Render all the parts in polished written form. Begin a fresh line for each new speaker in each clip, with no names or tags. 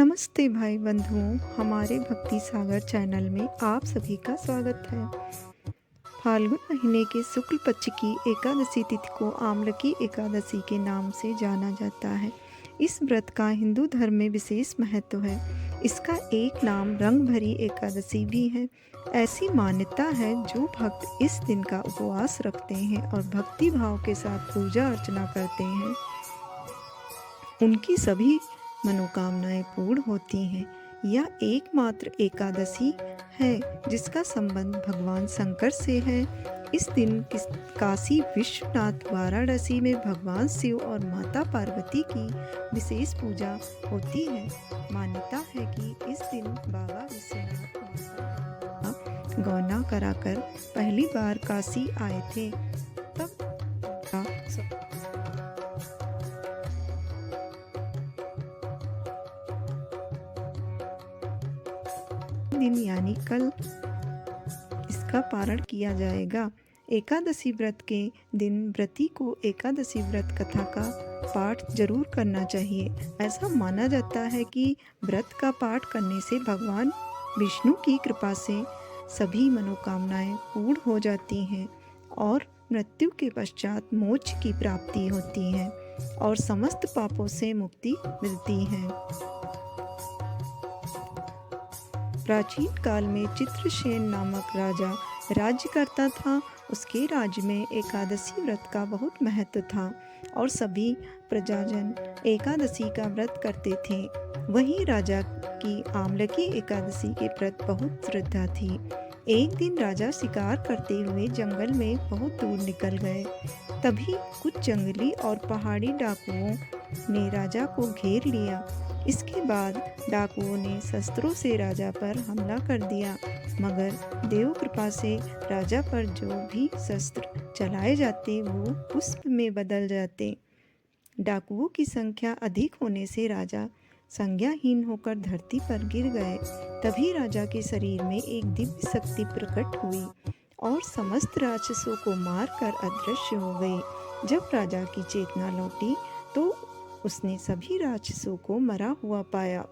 नमस्ते भाई बंधुओं, हमारे भक्ति सागर चैनल में आप सभी का स्वागत है। फाल्गुन महीने के शुक्ल पक्ष की एकादशी तिथि को आमलकी एकादशी के नाम से जाना जाता है। इस व्रत का हिंदू धर्म में विशेष महत्व है। इसका एक नाम रंग भरी एकादशी भी है। ऐसी मान्यता है जो भक्त इस दिन का उपवास रखते हैं और भक्ति भाव के साथ पूजा अर्चना करते हैं, उनकी सभी मनोकामनाएं पूर्ण होती हैं। यह एकमात्र एकादशी है जिसका संबंध भगवान शंकर से है। इस दिन काशी विश्वनाथ वाराणसी में भगवान शिव और माता पार्वती की विशेष पूजा होती है। मान्यता है कि इस दिन बाबा विश्वनाथ गौना कराकर पहली बार काशी आए थे। तब दिन यानी कल इसका पारण किया जाएगा। एकादशी व्रत के दिन व्रती को एकादशी व्रत कथा का पाठ जरूर करना चाहिए। ऐसा माना जाता है कि व्रत का पाठ करने से भगवान विष्णु की कृपा से सभी मनोकामनाएं पूर्ण हो जाती हैं और मृत्यु के पश्चात मोक्ष की प्राप्ति होती है और समस्त पापों से मुक्ति मिलती है। प्राचीन काल में चित्रसेन नामक राजा राज्य करता था। उसके राज्य में एकादशी व्रत का बहुत महत्व था और सभी प्रजाजन एकादशी का व्रत करते थे। वहीं राजा की आमलकी एकादशी के व्रत बहुत श्रद्धा थी। एक दिन राजा शिकार करते हुए जंगल में बहुत दूर निकल गए। तभी कुछ जंगली और पहाड़ी डाकुओं ने राजा को घेर लिया। इसके बाद डाकुओं ने शस्त्रों से राजा पर हमला कर दिया, मगर देव कृपा से राजा पर जो भी शस्त्र चलाए जाते वो पुष्प में बदल जाते। डाकुओं की संख्या अधिक होने से राजा संज्ञाहीन होकर धरती पर गिर गए। तभी राजा के शरीर में एक दिव्य शक्ति प्रकट हुई और समस्त राक्षसों को मारकर अदृश्य हो गई। जब राजा की चेतना लौटी तो उसने सभी राक्षसों को मरा हुआ पाया।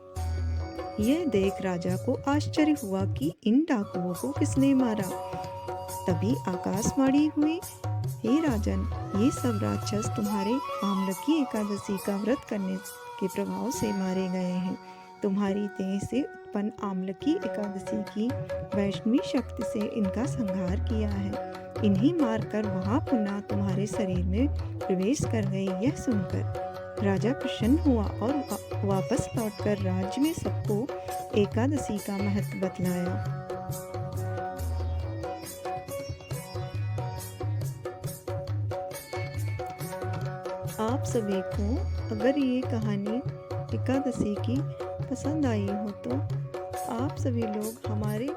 यह देख राजा को आश्चर्य हुआ कि इन डाकुओं को किसने मारा। तभी आकाशवाणी हुई, हे राजन, ये सब राक्षस तुम्हारे आमलकी एकादशी का व्रत करने के प्रभाव से मारे गए हैं। तुम्हारी देह से उत्पन्न आमलकी एकादशी की वैष्णवी शक्ति से इनका संहार किया है। इन्हीं मारकर वहाँ पुनः तुम्हारे शरीर में प्रवेश कर गई। यह सुनकर राजा प्रसन्न हुआ और वापस लौटकर राज्य में सबको एकादशी का महत्व बतलाया। आप सभी को अगर ये कहानी एकादशी की पसंद आई हो तो आप सभी लोग हमारे